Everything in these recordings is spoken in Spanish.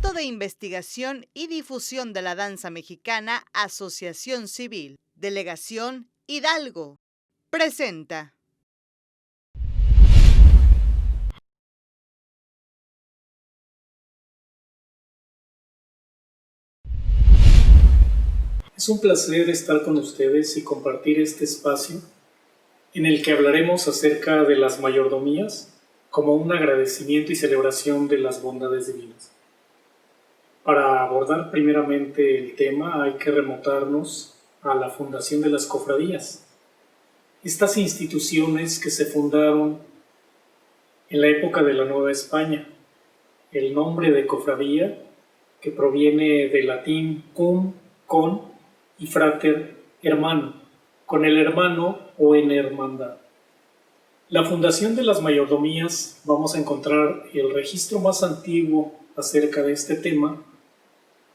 Instituto de Investigación y Difusión de la Danza Mexicana, Asociación Civil, Delegación Hidalgo, presenta. Es un placer estar con ustedes y compartir este espacio en el que hablaremos acerca de las mayordomías como un agradecimiento y celebración de las bondades divinas. Para abordar primeramente el tema hay que remontarnos a la fundación de las cofradías. Estas instituciones que se fundaron en la época de la Nueva España. El nombre de cofradía, que proviene del latín cum, con, y frater, hermano, con el hermano o en hermandad. La fundación de las mayordomías, vamos a encontrar el registro más antiguo acerca de este tema,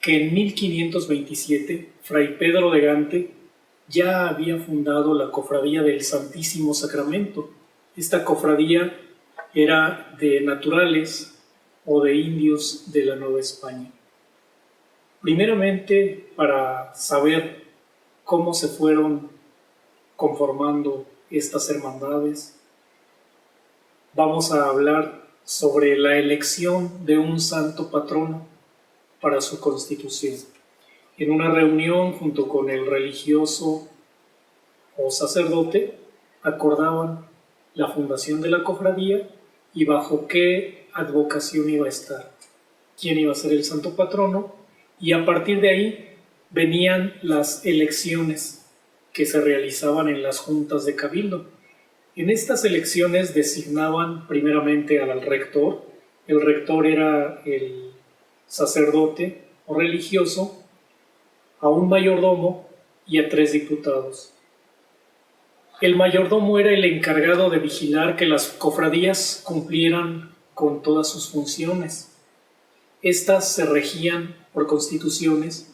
que en 1527 Fray Pedro de Gante ya había fundado la cofradía del Santísimo Sacramento. Esta cofradía era de naturales o de indios de la Nueva España. Primeramente, para saber cómo se fueron conformando estas hermandades, vamos a hablar sobre la elección de un santo patrono para su constitución. En una reunión junto con el religioso o sacerdote, acordaban la fundación de la cofradía y bajo qué advocación iba a estar, quién iba a ser el santo patrono, y a partir de ahí venían las elecciones que se realizaban en las juntas de cabildo. En estas elecciones designaban primeramente al rector. El rector era el sacerdote o religioso, a un mayordomo y a 3 diputados. El mayordomo era el encargado de vigilar que las cofradías cumplieran con todas sus funciones. Estas se regían por constituciones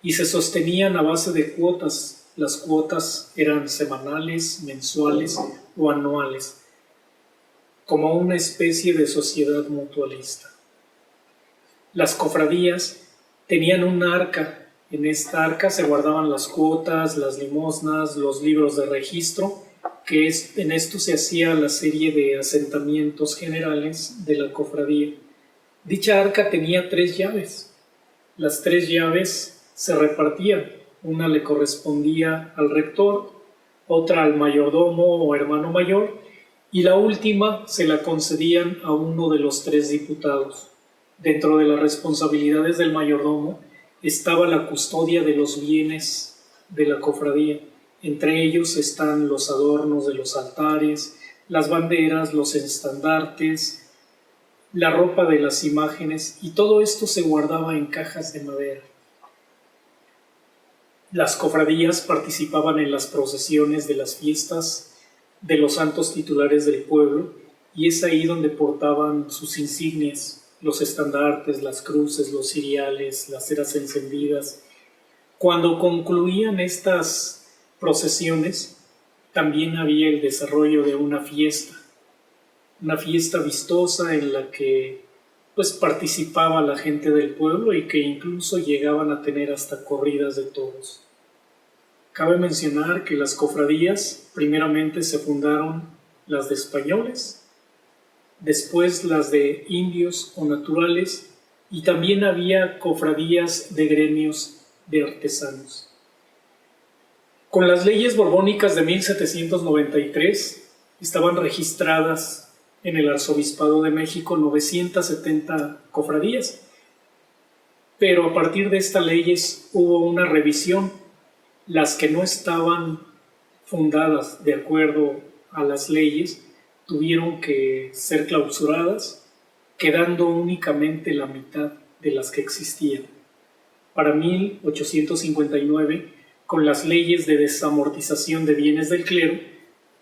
y se sostenían a base de cuotas. Las cuotas eran semanales, mensuales o anuales, como una especie de sociedad mutualista. Las cofradías tenían un arca. En esta arca se guardaban las cuotas, las limosnas, los libros de registro, en esto se hacía la serie de asentamientos generales de la cofradía. Dicha arca tenía 3 llaves. Las 3 llaves se repartían. Una le correspondía al rector, otra al mayordomo o hermano mayor, y la última se la concedían a uno de los 3 diputados. Dentro de las responsabilidades del mayordomo estaba la custodia de los bienes de la cofradía. Entre ellos están los adornos de los altares, las banderas, los estandartes, la ropa de las imágenes, y todo esto se guardaba en cajas de madera. Las cofradías participaban en las procesiones de las fiestas de los santos titulares del pueblo, y es ahí donde portaban sus insignias, los estandartes, las cruces, los ciriales, las ceras encendidas. Cuando concluían estas procesiones, también había el desarrollo de una fiesta vistosa en la que participaba la gente del pueblo y que incluso llegaban a tener hasta corridas de toros. Cabe mencionar que las cofradías primeramente se fundaron las de españoles, después las de indios o naturales, y también había cofradías de gremios de artesanos. Con las leyes borbónicas de 1793 estaban registradas en el Arzobispado de México 970 cofradías, pero a partir de estas leyes hubo una revisión. Las que no estaban fundadas de acuerdo a las leyes tuvieron que ser clausuradas, quedando únicamente la mitad de las que existían. Para 1859, con las leyes de desamortización de bienes del clero,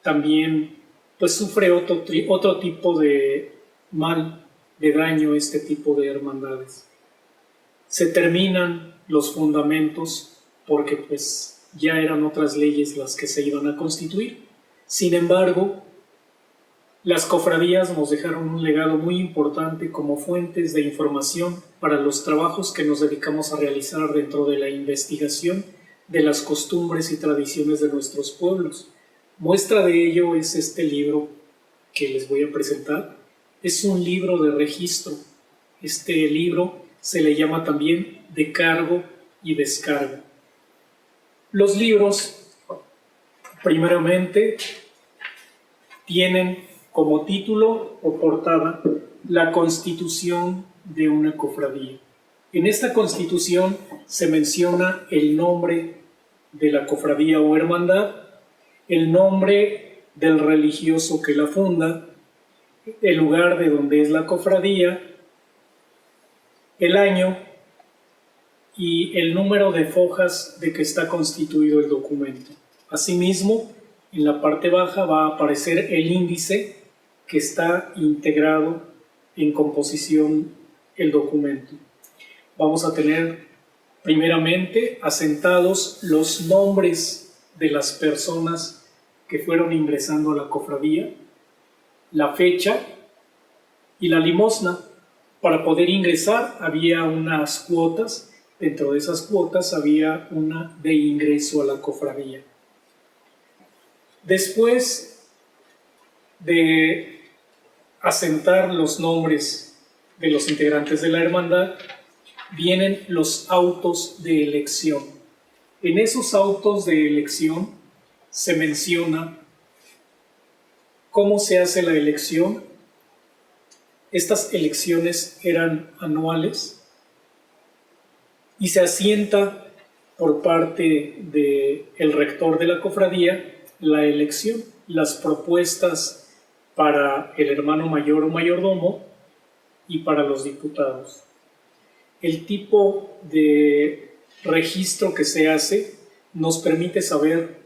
también sufre otro tipo de mal, de daño este tipo de hermandades. Se terminan los fundamentos porque ya eran otras leyes las que se iban a constituir. Sin embargo, Las cofradías nos dejaron un legado muy importante como fuentes de información para los trabajos que nos dedicamos a realizar dentro de la investigación de las costumbres y tradiciones de nuestros pueblos. Muestra de ello es este libro que les voy a presentar. Es un libro de registro. Este libro se le llama también de cargo y descargo. Los libros, primeramente, tienen como título o portada la constitución de una cofradía. En esta constitución se menciona el nombre de la cofradía o hermandad, el nombre del religioso que la funda, el lugar de donde es la cofradía, el año y el número de fojas de que está constituido el documento. Asimismo, en la parte baja va a aparecer el índice que está integrado en composición el documento. Vamos a tener primeramente asentados los nombres de las personas que fueron ingresando a la cofradía, la fecha y la limosna. Para poder ingresar había unas cuotas, dentro de esas cuotas había una de ingreso a la cofradía. Después de asentar los nombres de los integrantes de la hermandad, vienen los autos de elección. En esos autos de elección se menciona cómo se hace la elección. Estas elecciones eran anuales y se asienta por parte del rector de la cofradía la elección, las propuestas para el hermano mayor o mayordomo y para los diputados. El tipo de registro que se hace nos permite saber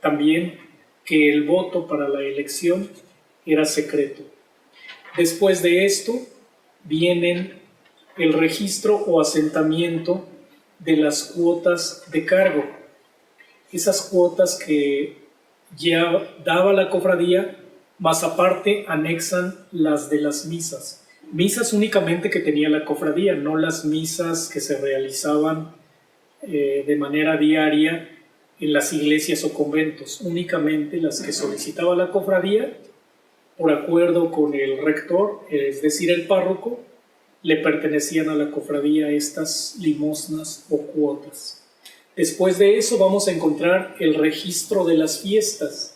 también que el voto para la elección era secreto. Después de esto vienen el registro o asentamiento de las cuotas de cargo. Esas cuotas que ya daba la cofradía, más aparte anexan las de las misas. Misas únicamente que tenía la cofradía, no las misas que se realizaban de manera diaria en las iglesias o conventos, únicamente las que solicitaba la cofradía por acuerdo con el rector, es decir, el párroco, le pertenecían a la cofradía estas limosnas o cuotas. Después de eso vamos a encontrar el registro de las fiestas.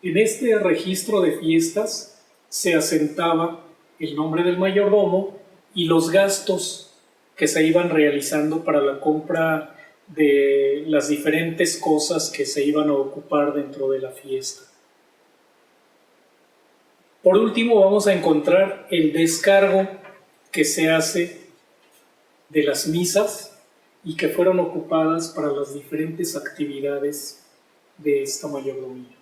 En este registro de fiestas se asentaba el nombre del mayordomo y los gastos que se iban realizando para la compra de las diferentes cosas que se iban a ocupar dentro de la fiesta. Por último, vamos a encontrar el descargo que se hace de las misas y que fueron ocupadas para las diferentes actividades de esta mayordomía.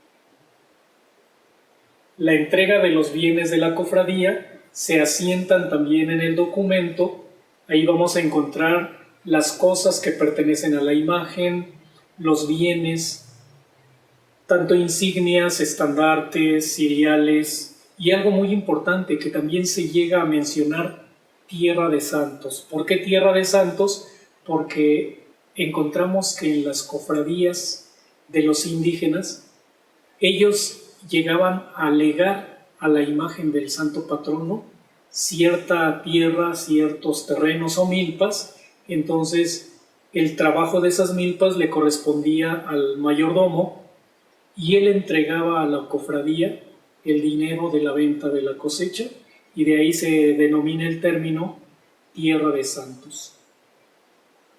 La entrega de los bienes de la cofradía se asientan también en el documento. Ahí vamos a encontrar las cosas que pertenecen a la imagen, los bienes, tanto insignias, estandartes, ciriales, y algo muy importante que también se llega a mencionar, Tierra de Santos. ¿Por qué Tierra de Santos? Porque encontramos que en las cofradías de los indígenas, ellos llegaban a legar a la imagen del santo patrono cierta tierra, ciertos terrenos o milpas. Entonces el trabajo de esas milpas le correspondía al mayordomo y él entregaba a la cofradía el dinero de la venta de la cosecha, y de ahí se denomina el término Tierra de Santos.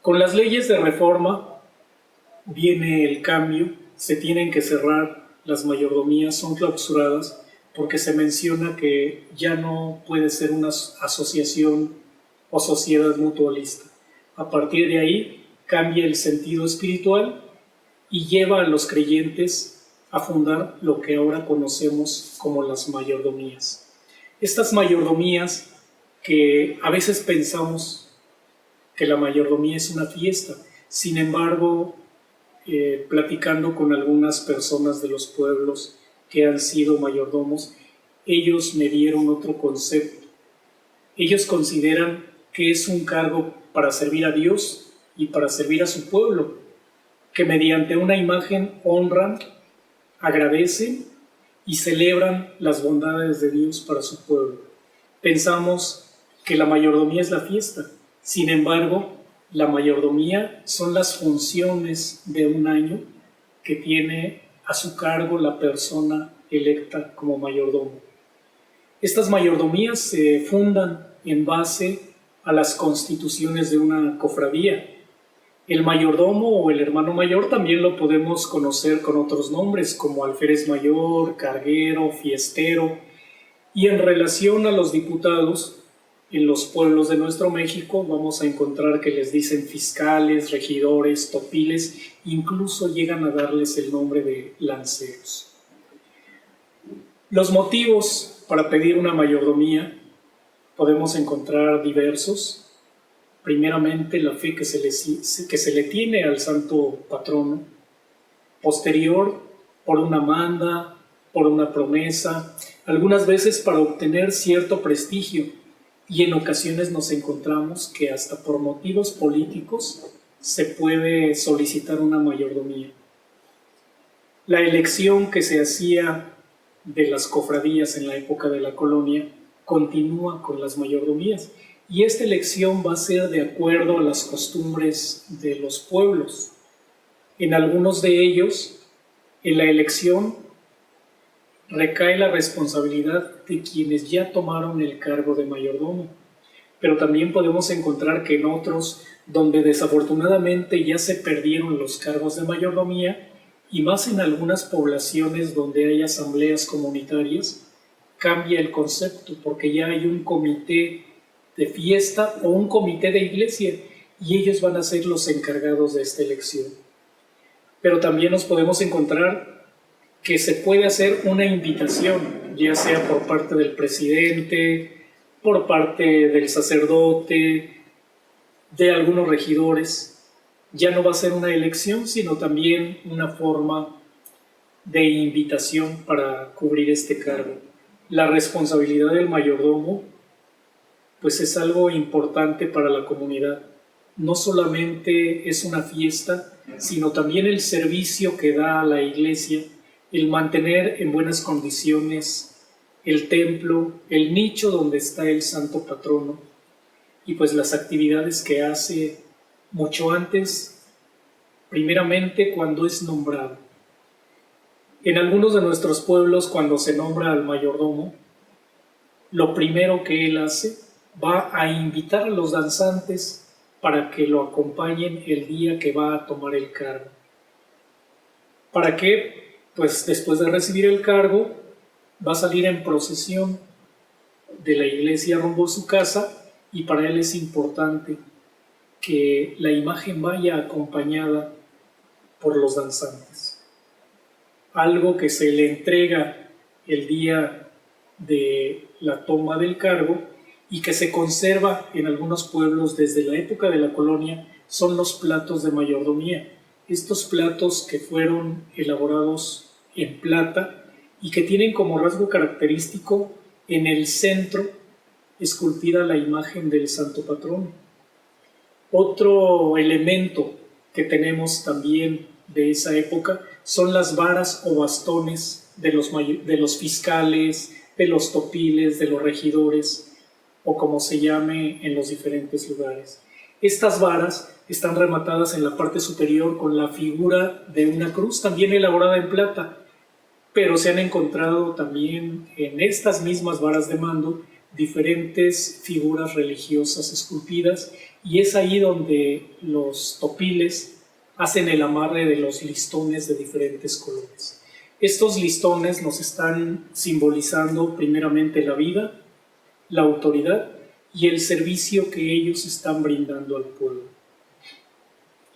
Con las leyes de reforma viene el cambio, se tienen que cerrar las mayordomías, son clausuradas porque se menciona que ya no puede ser una asociación o sociedad mutualista. A partir de ahí cambia el sentido espiritual y lleva a los creyentes a fundar lo que ahora conocemos como las mayordomías. Estas mayordomías que a veces pensamos que la mayordomía es una fiesta, sin embargo, platicando con algunas personas de los pueblos que han sido mayordomos, ellos me dieron otro concepto. Ellos consideran que es un cargo para servir a Dios y para servir a su pueblo, que mediante una imagen honran, agradecen y celebran las bondades de Dios para su pueblo. Pensamos que la mayordomía es la fiesta. Sin embargo, la mayordomía son las funciones de un año que tiene a su cargo la persona electa como mayordomo. Estas mayordomías se fundan en base a las constituciones de una cofradía. El mayordomo o el hermano mayor también lo podemos conocer con otros nombres como alférez mayor, carguero, fiestero. Y en relación a los diputados, en los pueblos de nuestro México vamos a encontrar que les dicen fiscales, regidores, topiles, incluso llegan a darles el nombre de lanceros. Los motivos para pedir una mayordomía podemos encontrar diversos. Primeramente, la fe que se le tiene al santo patrono. Posterior, por una manda, por una promesa, algunas veces para obtener cierto prestigio. Y en ocasiones nos encontramos que hasta por motivos políticos se puede solicitar una mayordomía. La elección que se hacía de las cofradías en la época de la colonia continúa con las mayordomías. Y esta elección va a ser de acuerdo a las costumbres de los pueblos. En algunos de ellos, en la elección, recae la responsabilidad de quienes ya tomaron el cargo de mayordomo. Pero también podemos encontrar que en otros, donde desafortunadamente ya se perdieron los cargos de mayordomía, y más en algunas poblaciones donde hay asambleas comunitarias, cambia el concepto porque ya hay un comité de fiesta o un comité de iglesia y ellos van a ser los encargados de esta elección. Pero también nos podemos encontrar que se puede hacer una invitación, ya sea por parte del presidente, por parte del sacerdote, de algunos regidores. Ya no va a ser una elección, sino también una forma de invitación para cubrir este cargo. La responsabilidad del mayordomo, pues es algo importante para la comunidad. No solamente es una fiesta, sino también el servicio que da a la iglesia, el mantener en buenas condiciones el templo, el nicho donde está el santo patrono, y pues las actividades que hace mucho antes, primeramente cuando es nombrado. En algunos de nuestros pueblos, cuando se nombra al mayordomo, lo primero que él hace va a invitar a los danzantes para que lo acompañen el día que va a tomar el cargo. ¿Para qué? Pues después de recibir el cargo, va a salir en procesión de la iglesia rumbo a su casa y para él es importante que la imagen vaya acompañada por los danzantes. Algo que se le entrega el día de la toma del cargo y que se conserva en algunos pueblos desde la época de la colonia son los platos de mayordomía. Estos platos que fueron elaborados en plata y que tienen como rasgo característico en el centro esculpida la imagen del santo patrono. Otro elemento que tenemos también de esa época son las varas o bastones de los fiscales, de los topiles, de los regidores, o como se llame en los diferentes lugares. Estas varas están rematadas en la parte superior con la figura de una cruz, también elaborada en plata, pero se han encontrado también en estas mismas varas de mando diferentes figuras religiosas esculpidas, y es ahí donde los topiles hacen el amarre de los listones de diferentes colores. Estos listones nos están simbolizando primeramente la vida, la autoridad y el servicio que ellos están brindando al pueblo.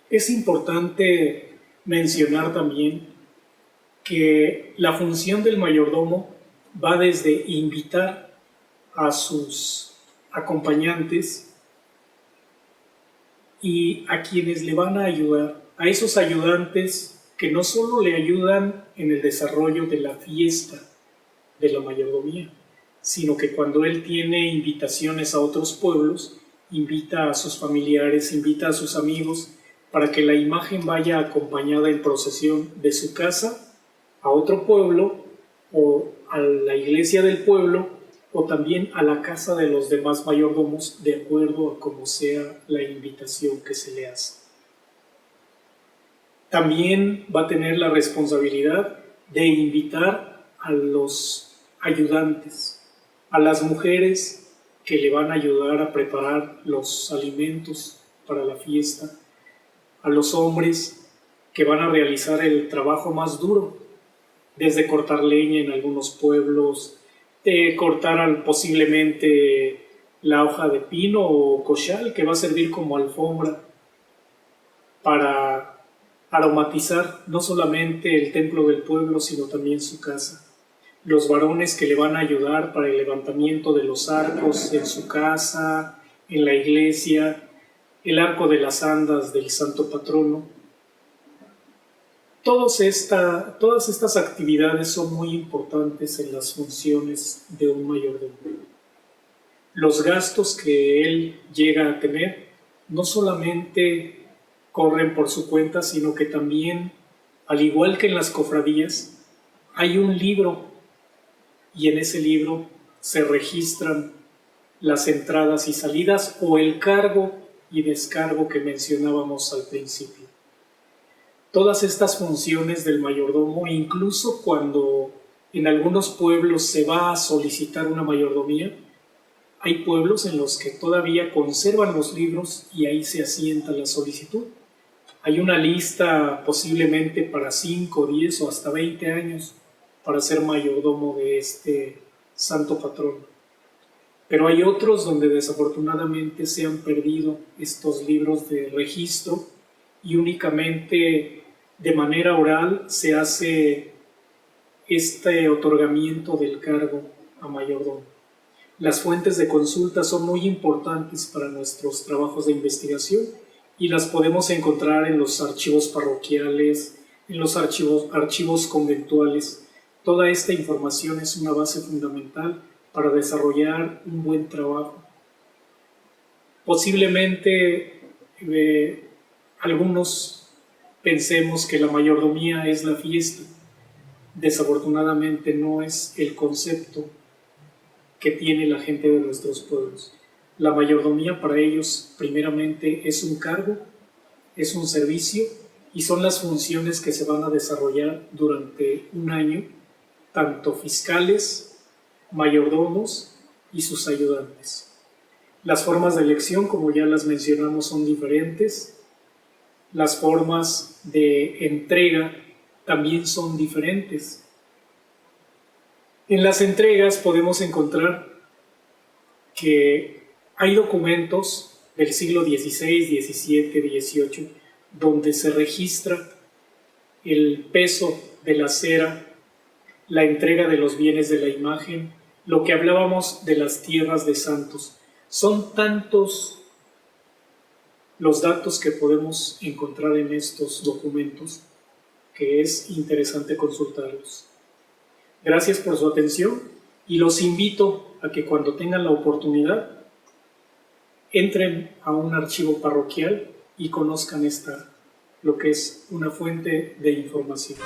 Es importante mencionar también que la función del mayordomo va desde invitar a sus acompañantes y a quienes le van a ayudar, a esos ayudantes que no solo le ayudan en el desarrollo de la fiesta de la mayordomía, sino que cuando él tiene invitaciones a otros pueblos, invita a sus familiares, invita a sus amigos, para que la imagen vaya acompañada en procesión de su casa a otro pueblo o a la iglesia del pueblo o también a la casa de los demás mayordomos, de acuerdo a cómo sea la invitación que se le hace. También va a tener la responsabilidad de invitar a los ayudantes, a las mujeres que le van a ayudar a preparar los alimentos para la fiesta, a los hombres que van a realizar el trabajo más duro, desde cortar leña en algunos pueblos, cortar posiblemente la hoja de pino o cochal que va a servir como alfombra para aromatizar no solamente el templo del pueblo, sino también su casa. Los varones que le van a ayudar para el levantamiento de los arcos en su casa, en la iglesia, el arco de las andas del santo patrono. Todas estas actividades son muy importantes en las funciones de un mayordomo. Los gastos que él llega a tener no solamente corren por su cuenta, sino que también, al igual que en las cofradías, hay un libro y en ese libro se registran las entradas y salidas o el cargo y descargo que mencionábamos al principio. Todas estas funciones del mayordomo, incluso cuando en algunos pueblos se va a solicitar una mayordomía, hay pueblos en los que todavía conservan los libros y ahí se asienta la solicitud. Hay una lista posiblemente para 5, 10 o hasta 20 años para ser mayordomo de este santo patrono. Pero hay otros donde desafortunadamente se han perdido estos libros de registro y únicamente de manera oral se hace este otorgamiento del cargo a mayordomo. Las fuentes de consulta son muy importantes para nuestros trabajos de investigación y las podemos encontrar en los archivos parroquiales, en los archivos conventuales. Toda esta información es una base fundamental para desarrollar un buen trabajo. Posiblemente algunos pensemos que la mayordomía es la fiesta. Desafortunadamente no es el concepto que tiene la gente de nuestros pueblos. La mayordomía para ellos primeramente es un cargo, es un servicio y son las funciones que se van a desarrollar durante un año, tanto fiscales, mayordomos y sus ayudantes. Las formas de elección, como ya las mencionamos, son diferentes. Las formas de entrega también son diferentes. En las entregas podemos encontrar que hay documentos del siglo XVI, XVII, XVIII, donde se registra el peso de la cera, la entrega de los bienes de la imagen, lo que hablábamos de las tierras de santos. Son tantos los datos que podemos encontrar en estos documentos que es interesante consultarlos. Gracias por su atención y los invito a que cuando tengan la oportunidad entren a un archivo parroquial y conozcan lo que es una fuente de información.